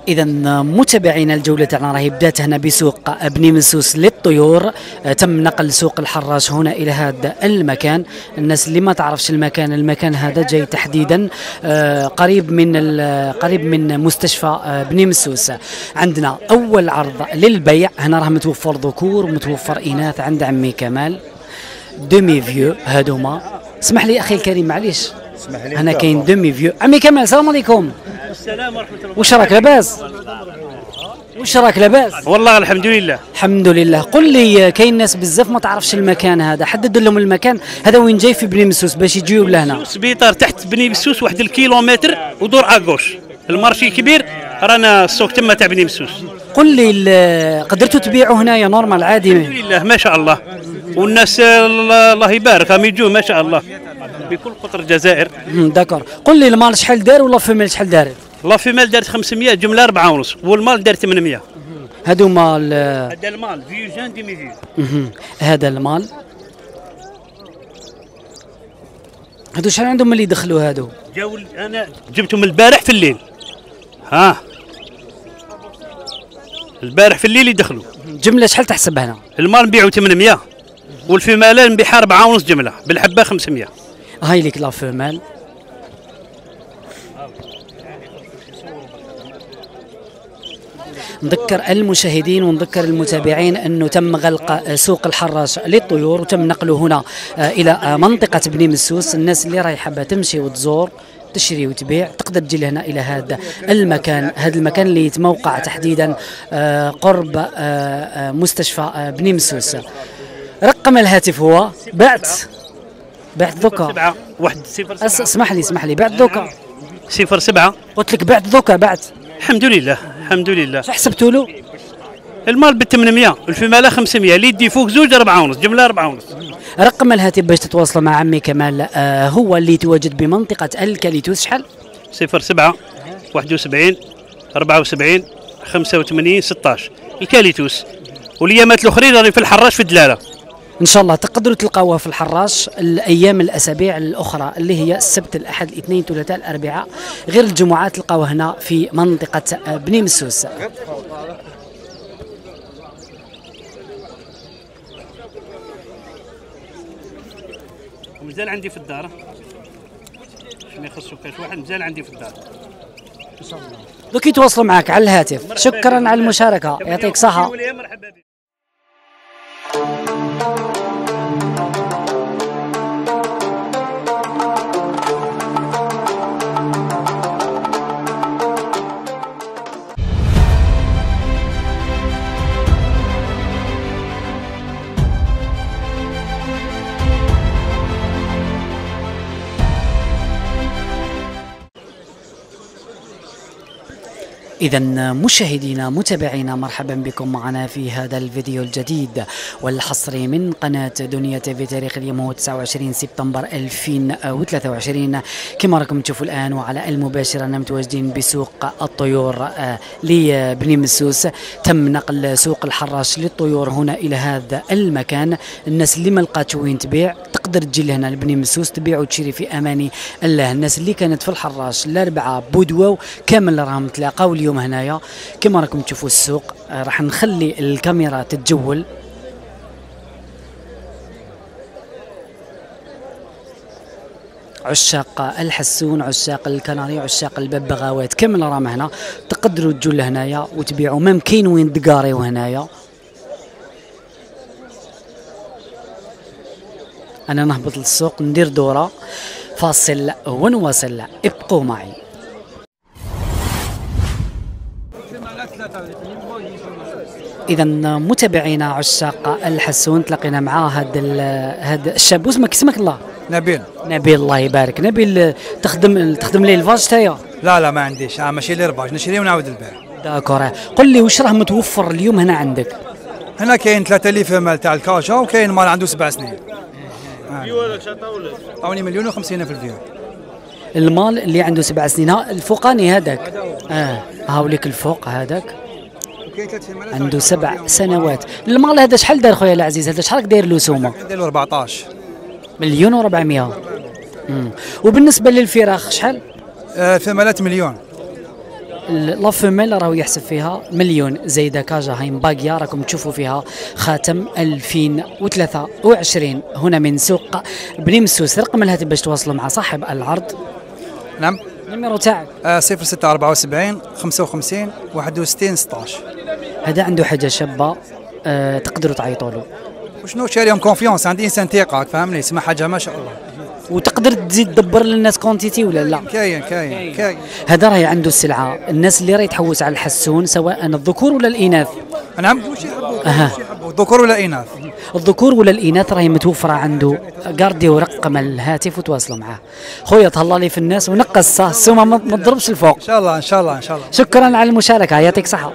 إذا متابعينا الجولة تاعنا راهي بدات هنا بسوق بني مسوس للطيور. تم نقل سوق الحراش هنا إلى هذا المكان. الناس اللي ما تعرفش المكان هذا جاي تحديدا قريب من مستشفى بني مسوس. عندنا أول عرض للبيع هنا راه متوفر ذكور ومتوفر إناث عند عمي كمال دومي فيو هادوما. اسمح لي أخي الكريم معليش هنا كاين دومي فيو. عمي كمال السلام عليكم. السلام ورحمة الله. واش راك لاباس؟ واش راك لاباس؟ والله الحمد لله. الحمد لله. قل لي كاين ناس بزاف ما تعرفش المكان هذا، حدد لهم المكان هذا وين جاي في بني مسوس باش يجيو لهنا. سبيطار تحت بني مسوس واحد الكيلومتر ودور اغوش المارشي كبير رانا السوق تما تاع بني مسوس. قل لي قدرتوا تبيعوا هنايا نورمال عادي؟ الحمد لله ما شاء الله، والناس الله يبارك راهم يجوا ما شاء الله بكل قطر الجزائر. داكور. قل لي المال شحال دار ولا فيميل شحال دارت؟ لا فيميل دارت 500 جمله 4 ونص والمال دار 800. هادو مال هذا المال فيو جان ديمي فيو. هذا المال هادو شحال عندهم اللي يدخلوا هادو؟ جاو انا جبتهم البارح في الليل. ها البارح في الليل يدخلوا. جمله شحال تحسب هنا؟ المال نبيعوا 800 والفيمالات نبيعها 4 ونص جمله بالحبه 500. هاي لك لا فيمال. نذكر المشاهدين ونذكر المتابعين أنه تم غلق سوق الحراش للطيور وتم نقله هنا إلى منطقة بني مسوس. الناس اللي راهي حابة تمشي وتزور تشري وتبيع تقدر تجي لهنا إلى هذا المكان اللي يتموقع تحديدا قرب مستشفى بني مسوس. رقم الهاتف هو بعت ذوكا 107. اسمح لي بعت ذوكا 07. قلت لك بعت ذوكا بعت. الحمد لله الحمد لله. شو حسبتوا له؟ المال ب 800 والفيماله 500 اللي يدي فوق زوج 4 ونص جمله 4 ونص. رقم الهاتف باش تتواصلوا مع عمي كمال هو اللي يتواجد بمنطقة الكاليتوس. شحال؟ 07 71 74 85 16 الكاليتوس. والايامات الاخرين راني في الحراش في الدلاله. ان شاء الله تقدروا تلقاوها في الحراش الايام الاسابيع الاخرى اللي هي السبت الاحد الاثنين الثلاثاء الاربعاء، غير الجمعات تلقاوها هنا في منطقه بني مسوس. ومازال عندي في الدار شنو يخصو كاش واحد مازال عندي في الدار ان شاء الله. دوك يتواصلوا معك على الهاتف. شكرا على المشاركه يعطيك صحه. إذا مشاهدينا متابعينا مرحبا بكم معنا في هذا الفيديو الجديد والحصري من قناة دنيا تيفي. تاريخ اليوم هو 29 سبتمبر 2023. كما راكم تشوفوا الآن وعلى المباشر أننا متواجدين بسوق الطيور لبني مسوس. تم نقل سوق الحراش للطيور هنا إلى هذا المكان. الناس اللي ما لقاتش وين تبيع تقدر تجي لهنا لبني مسوس تبيع وتشري في أمان الله. الناس اللي كانت في الحراش الأربعة بودواو كامل راهم تلاقاو اليوم هنايا. كما راكم تشوفوا السوق راح نخلي الكاميرا تتجول. عشاق الحسون، عشاق الكناري، عشاق الببغاوات كامل راهم هنا. تقدروا تجوا لهنايا وتبيعوا ميم كاين وين تقاريو هنايا. انا نهبط للسوق ندير دوره فاصل ونواصل. ابقوا معي. إذا متابعينا عشاق الحسون تلاقينا مع هذا الشاب. اسمك الله؟ نبيل. الله يبارك. نبيل تخدم لي الفاج تايا؟ لا ما عنديش، ماشي لي رباج نشري ونعاود نبيع. داكور. قل لي واش راه متوفر اليوم هنا عندك؟ هنا كاين 3000 مال تاع الكاشا وكاين مال عنده 7 سنين. عطاوني 1,050,000 في الفيو. المال اللي عنده 7 سنين الفوقاني هذاك هاوليك الفوق هذاك عنده 7 سنوات. المال هذا شحال دار خويا العزيز؟ هذا شحال داير له سومه؟ داير له 14 مليون و400. وبالنسبه للفراخ شحال؟ ثمانية مليون. لا فيميل راهو يحسب فيها مليون زايده كاجا هاي باقيه، راكم تشوفوا فيها خاتم 2023 هنا من سوق بني مسوس. رقم الهاتف باش تواصلوا مع صاحب العرض. نعم. النميرو تاعك 0674 55 61 16. هذا عنده حاجه شابه تقدروا تعيطوا له. وشنو شاريهم كونفيونس، عندي انسان ثقه فهمني، اسمها حاجه ما شاء الله. وتقدر تزيد تدبر للناس كونتيتي ولا لا؟ كاين. هذا راهي عنده السلعه، الناس اللي راهي تحوس على الحسون سواء الذكور ولا الاناث. نعم. وش يحبوا ذكور ولا اناث؟ الذكور ولا الاناث راهي متوفره عنده. قارديو رقم الهاتف وتواصلوا معاه. خويا تهلا لي في الناس ونقص السومه ما تضربش الفوق. ان شاء الله. شكرا على المشاركه، يعطيك صحه.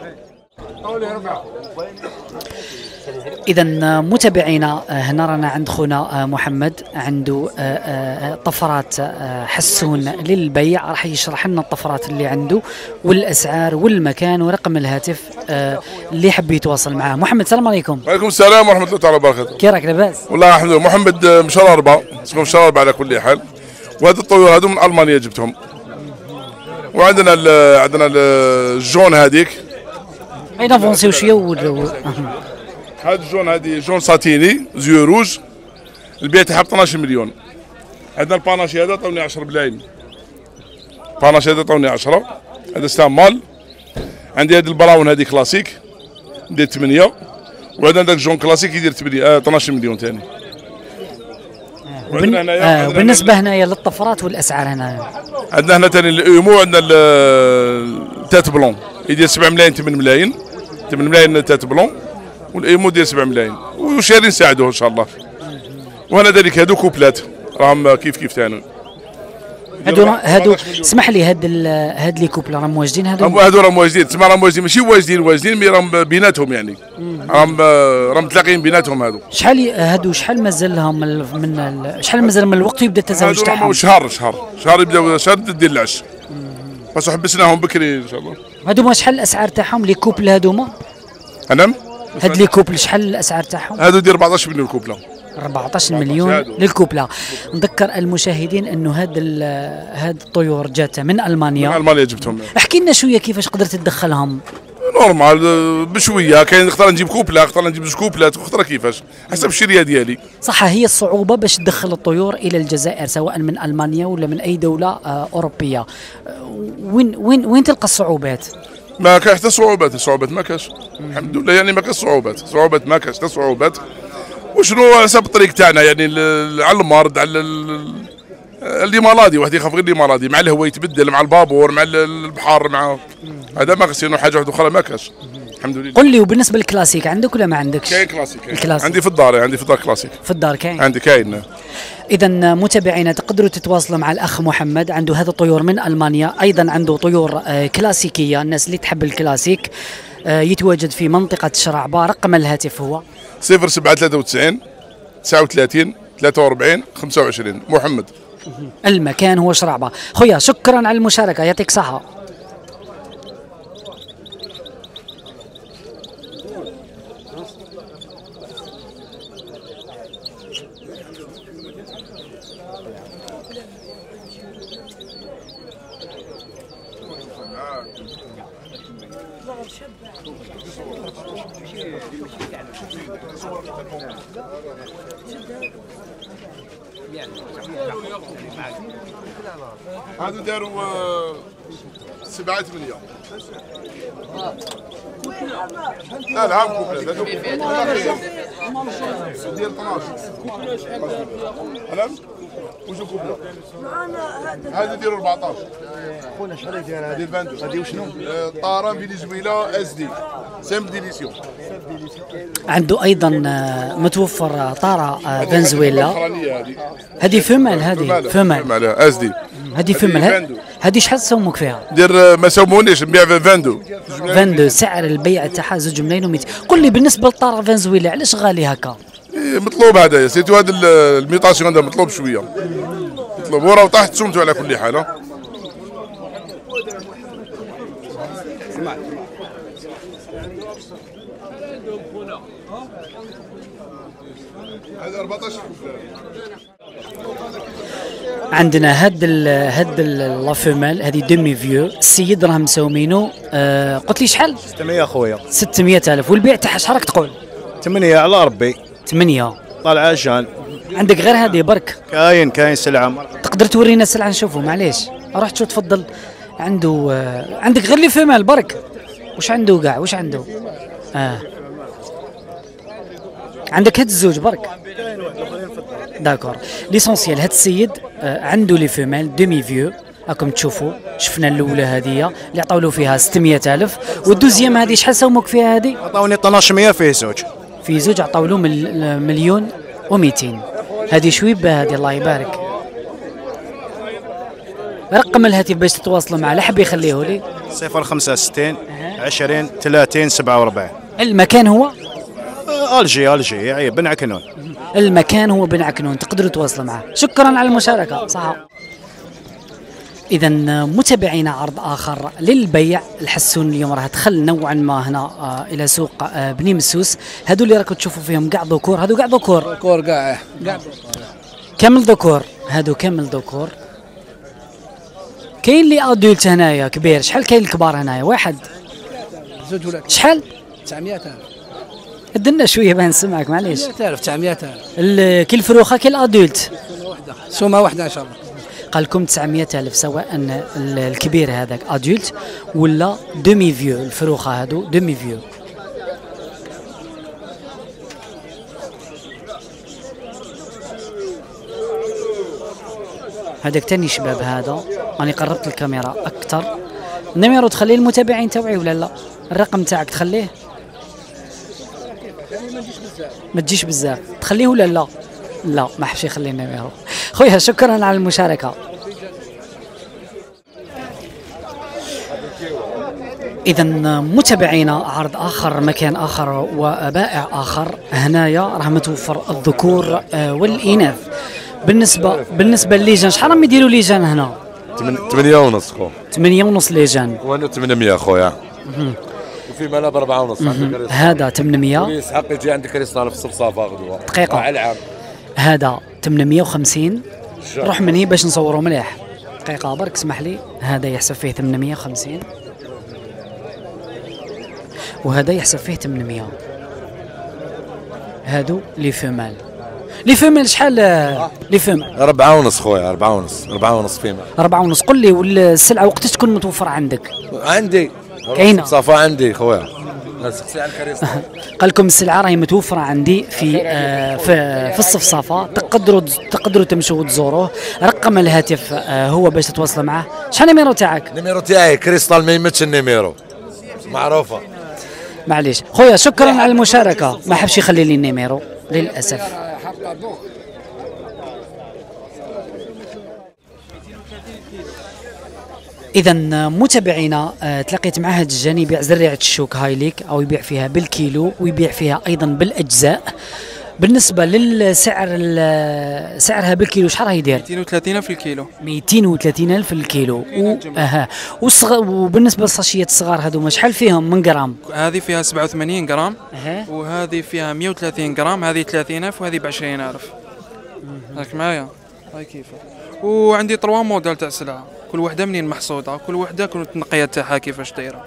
إذا متابعينا هنا رانا عند خونا محمد عنده طفرات حسون للبيع، راح يشرح لنا الطفرات اللي عنده والأسعار والمكان ورقم الهاتف اللي يحب يتواصل معاه. محمد السلام عليكم. وعليكم السلام ورحمة الله تعالى وبركاته. كي راك لاباس؟ والله الحمد لله. محمد مشار 4 اسمه مشار 4 على كل حال. وهذا الطيور هذو من ألمانيا جبتهم. وعندنا عندنا الجون هذيك. أين افونسيو شوية هذا الجون هذه جون ساتيني زيو روج، البيع تاعها ب 12 مليون. عندنا الباناشي هذا عطاوني 10 بلاين. الباناشي هذا عطاوني 10، هذا سلام مال. عندي هذا البراون هذه كلاسيك ندير 8، وعندنا ذاك جون كلاسيك يدير 12 مليون ثاني. وبالنسبة هنايا للطفرات والأسعار هنا عندنا هنا ثاني الايمو، عندنا التات بلون يدير 7 ملايين 8 ملايين 8 ملايين تات بلون، والايمو ديال 7 ملايين، وشاري نساعدوه ان شاء الله. وهنا ذلك هادو كوبلات راهم كيف ثاني. هادو اسمح لي، هاد لي كوبل راهم واجدين. هادو راهم واجدين، تسمى راهم واجدين ماشي واجدين مي راهم بيناتهم يعني. راهم متلاقيين بيناتهم هادو. شحال مازال لهم شحال مازال من الوقت يبدا التزاوج تاعهم؟ شهر يبداو شهر دير العش. بس حبسناهم بكري ان شاء الله. هادوما شحال الاسعار تاعهم لي كوبل هادوما؟ نعم. هاد لي كوبل شحال الاسعار تاعهم؟ هادو دير 14 مليون كوبله. 14 مليون للكوبله. نذكر المشاهدين انه هاد الطيور جات من المانيا. من المانيا جبتهم. احكي لنا شويه كيفاش قدرت تدخلهم. نورمال بشويه، كاين نختار نجيب كوبله، نختار نجيب 2 كوبلات، نختار كيفاش حسب الشريه ديالي. صح، هي الصعوبه باش تدخل الطيور الى الجزائر سواء من المانيا ولا من اي دوله اوروبيه. وين تلقى الصعوبات؟ ما كاين حتى صعوبات ما كاش الحمد لله، يعني ما كاش صعوبات ما كاش حتى صعوبات. وشنو حسب الطريق تاعنا يعني على المرض، على اللي مرضي، واحد يخاف غير اللي مرضي، مع الهواء يتبدل، مع البابور، مع البحر، مع هذا ما كاش. حاجه واحده اخرى ما كاش الحمد لله. قل لي، وبالنسبه للكلاسيك عندك ولا ما عندكش؟ كاين كلاسيك. عندي في الدار كلاسيك. في الدار كاين؟ عندي كاين. إذا متابعينا تقدروا تتواصلوا مع الأخ محمد، عنده هذا الطيور من ألمانيا، أيضا عنده طيور كلاسيكية، الناس اللي تحب الكلاسيك. يتواجد في منطقة شرعبة. رقم الهاتف هو 0793 39 43 25. محمد. المكان هو شرعبة. خويا شكرا على المشاركة، يعطيك صحة. هادو داروا 7 8. لا هم كوبلات هادو ديال 12. انا وش كوبلات هادو ديالوا 14. خونا شحال داير هادي الفاندو هادي وشنو؟ طاران فينيزويلا اس دي سامب ديليسيون. عنده ايضا متوفر طاره فنزويلا. هذه فمل، هذه فمل اس دي، هذه فمل. هذه شحال تسومك فيها؟ دير ما سومونيش، نبيع في فاندو. سعر البيع تاعها 2 ملايين و200. قل لي بالنسبه للطاره فنزويلا علاش غالي هكا؟ مطلوب هذا سيتو، هذا الميطاسيون هذا مطلوب شويه، مطلوب وراه طاحت سمته على كل حال. هذا 14. عندنا هاد لا فيمال هذه ديمي فيو. السيد راه مسومينو قلت لي شحال؟ 600 خويا. 600,000. والبيع تاعها شحال راك تقول؟ 8 على ربي. 8 طالعه جان. عندك غير هذه برك؟ كاين سلعه. تقدر تورينا السلعه نشوفوا؟ معليش روح شو تفضل. عنده عندك غير لي فيمال برك؟ واش عنده كاع؟ واش عنده؟ عندك هاد الزوج برك؟ داكور. ليسونسيال هاد السيد عنده لي فيمال دومي فيو راكم تشوفوا. شفنا الاولى هذه اللي عطاو له فيها 600,000 والدوزيام هذه شحال سوموك فيها هذه؟ عطاوني 1200 فيه زوج. في زوج عطاو له 1,200,000. هذه شويبه هذه الله يبارك. رقم الهاتف باش تتواصلوا معه. لا حب يخليه لي 065 20 30 47. المكان هو الجي بن عكنون. المكان هو بن عكنون. تقدروا تواصلوا معه. شكرا على المشاركه. صح. إذا متابعينا عرض آخر للبيع. الحسون اليوم راه دخل نوعا ما هنا إلى سوق بني مسوس. هذو اللي راكم تشوفوا فيهم كاع ذكور. هذو كاع ذكور كاع كامل ذكور. هذو كامل ذكور. كاين اللي ادولت هنايا كبير. شحال كاين الكبار هنايا؟ واحد زوج ولاد. شحال؟ 900,000. ادنا شويه باه نسمعك معليش. 900,000. كي الفروخه كي الادولت؟ سومه واحده ان شاء الله. قال لكم 900,000 سواء الكبير هذاك ادولت ولا دومي فيو. الفروخه هادو دومي فيو. هذاك تاني شباب. هذا راني قربت الكاميرا اكثر. النميرو تخليه المتابعين توعي ولا لا؟ الرقم تاعك تخليه؟ ما تجيش بزاف. تخليه ولا لا؟ لا ما حبش يخلي النميرو. خويا شكرا على المشاركه. إذا متابعينا عرض آخر مكان آخر وبائع آخر. هنايا راه متوفر الذكور والإناث. بالنسبة لليجان شحال راهم يديروا ليجان هنا؟ 8.5 خو. 8.5 ليجان. وانا 800 خويا. وفي مالا ب 4.5 عندك. هذا 800. يسحق يجي عندك كريستال في الصفصافه غدوه. دقيقة. على العام. هذا 850. روح مني باش نصوروا مليح. دقيقة برك اسمح لي. هذا يحسب فيه 850 وهذا يحسب فيه 800. هادو لي فيمال. لي فيمال شحال؟ لي فيمال 4.5 خويا. 4.5 فيمال. 4.5. قل لي والسلعة وقتاش تكون متوفرة عندك؟ عندي كاينة صافا عندي خويا. قال لكم السلعة راهي متوفرة عندي في الصفصافة. تقدروا تمشوا وتزوروه. رقم الهاتف هو باش تتواصلوا معه. شحال النيميرو تاعك؟ النيميرو تاعي كريستال ما يمتش النيميرو معروفة. معليش خويا شكرا على المشاركة. ما حبش يخلي لي النيميرو للأسف. إذا متابعينا تلاقيت مع هذا الجاني يبيع زريعة الشوك هايليك أو يبيع فيها بالكيلو ويبيع فيها أيضا بالأجزاء. بالنسبة للسعر سعرها بالكيلو شحال راهي يدير؟ 230 في الكيلو. 230,000 في الكيلو. وبالنسبة للصاشيات الصغار هذوما شحال فيهم من جرام؟ هذه فيها 87 جرام وهذه فيها 130 جرام. هذه 30,000 وهذه ب 20,000. راك معايا؟ هاي كيف. وعندي 3 موديل تاع سلعة. كل وحده منين محصوده. كل وحده كل التنقيه تاعها كيفاش دايره.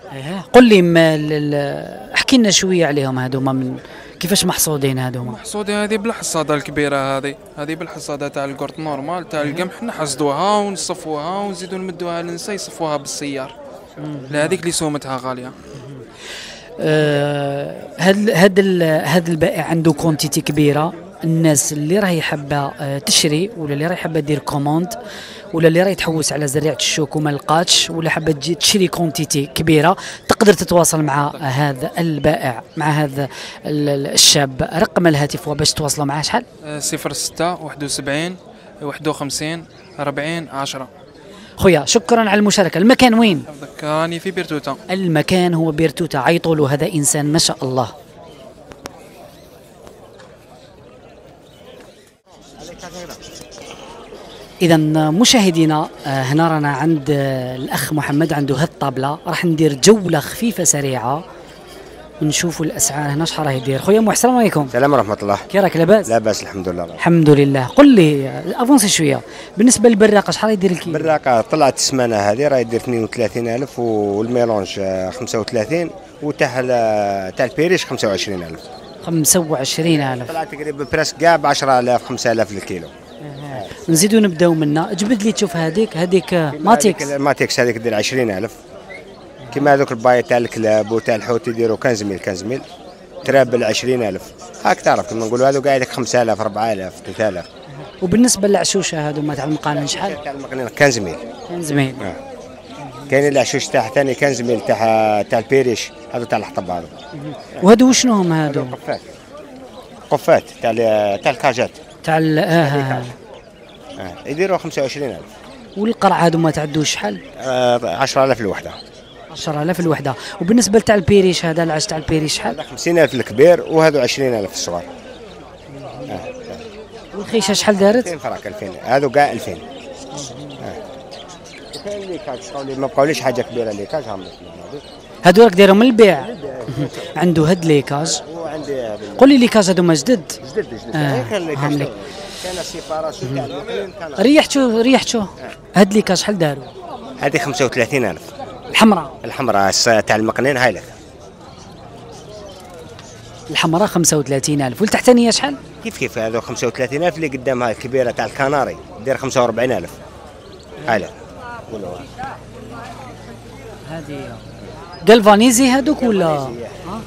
قل لي احكي لنا شويه عليهم هذوما من كيفاش محصودين هذوما؟ محصودين هذه بالحصاده الكبيره. هذه بالحصاده تاع الكورت نورمال تاع القمح. نحصدوها ونصفوها ونزيدوا نمدوها للنساء يصفوها بالسيار. لهذيك اللي سومتها غاليه. هذا البائع عنده كونتيتي كبيره. الناس اللي راهي حابه تشري ولا اللي راهي حابه دير كوموند ولا اللي راهي تحوس على زريعه الشوك وما لقاتش ولا حابه تجي تشري كونتيتي كبيره تقدر تتواصل مع هذا البائع مع هذا الشاب. رقم الهاتف وباش تواصلوا معاه شحال؟ 06 71 51 40 10. خويا شكرا على المشاركه. المكان وين؟ راني في بيرتوتا. المكان هو بيرتوتا. عيطوا له هذا انسان ما شاء الله. اذا مشاهدينا هنا رانا عند الاخ محمد عنده هالطابله، راح ندير جوله خفيفه سريعه ونشوفوا الاسعار هنا شحال راه يدير. خويا محسن السلام عليكم. السلام ورحمة الله. كي راك لاباس؟ لاباس الحمد لله. الحمد لله. قل لي افونسي شويه بالنسبه للبراقه شحال يدير الكيلو؟ البراقة طلعت السمانة هذه راه يدير 32,000 والميلونج 35 وتاع البيريش 25,000. 25,000 طلعت تقريبا بريسك كاع ب 10,000 5,000 للكيلو. نزيدو نبداو منا. جبد لي تشوف هذيك ماتيكس. ماتيكس هذيك دير 20,000. كيما هذوك البايت تاع الكلاب وتاع الحوت يديروا 15,000 ترابل 20,000. هاك تعرف كما نقولوا هذو قاعد 5,000 4,000 3,000. وبالنسبه للعشوشه هذو ما تاع المقانن شحال؟ تاع المقنين 15,000. 15,000. كاين العشوش تاع ثاني 15,000 تاع البيريش هذو تاع الحطب هذو. وهذو وشنو هم هذو؟ قفات تاع الكاجات تاع يديروا 25,000. والقرع هذو ما تعدوش شحال؟ 10,000 الوحده. 10,000 الوحده. وبالنسبه تاع البيريش هذا العش تاع البيريش شحال؟ 50,000 الكبير وهذو 20,000 الصغار. والخيشه شحال دارت؟ 200 فرق 2000 هذو كاع 2000. وكاين لي كاج ما بقاوليش حاجه كبيره لي كاج هم هذو راك دايرهم للبيع. عنده هاد ليكاج. وعندي قول لي ليكاج هذوما جدد. جدد كان سيباراسيون تاع المقلين كان ريحتو هاد ليكاج شحال داروا؟ هذه 35,000 الحمراء تاع المقنين هاي لك. الحمراء 35,000 والتحتانيه شحال؟ كيف هذو 35,000 اللي قدامها الكبيره تاع الكناري دير 45,000 هاي لك. هذه جالفانيزي هذوك ولا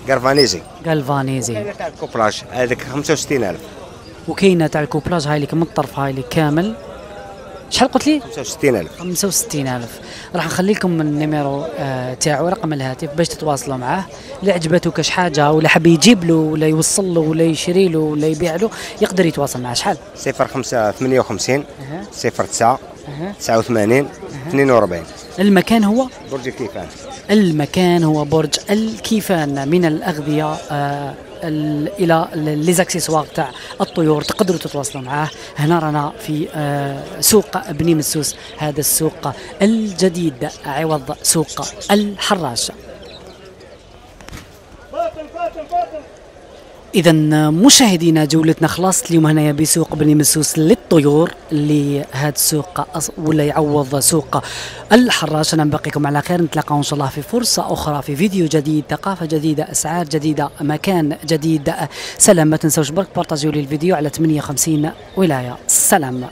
جالفانيزي جالفانيزي تاع الكوبلاج هذيك 65,000. وكاينه تاع الكوبلاج هاي لك من الطرف هاي لك كامل شحال قلت لي؟ 65,000. 65,000. راح نخلي لكم النيميرو تاعو رقم الهاتف باش تتواصلوا معاه. اللي عجبته كاش حاجه ولا حاب يجيب له ولا يوصل له ولا يشري له ولا يبيع له يقدر يتواصل معاه. شحال؟ 05 58 09 89 42. المكان هو برج الكيفان. المكان هو برج الكيفان. من الأغذية إلى ليزاكسيسوار تاع الطيور تقدروا تتواصلوا معاه. هنا رانا في سوق بني مسوس، هذا السوق الجديد عوض سوق الحراش. إذا مشاهدينا جولتنا خلاص اليوم هنايا بسوق بني مسوس للطيور اللي هذا السوق ولا يعوض سوق الحراش. أنا نبقيكم على خير، نتلاقاو إن شاء الله في فرصة أخرى في فيديو جديد، ثقافة جديدة، أسعار جديدة، مكان جديد. سلام. ما تنسوش برك بارطاجيو لي الفيديو على 58 ولاية. سلام.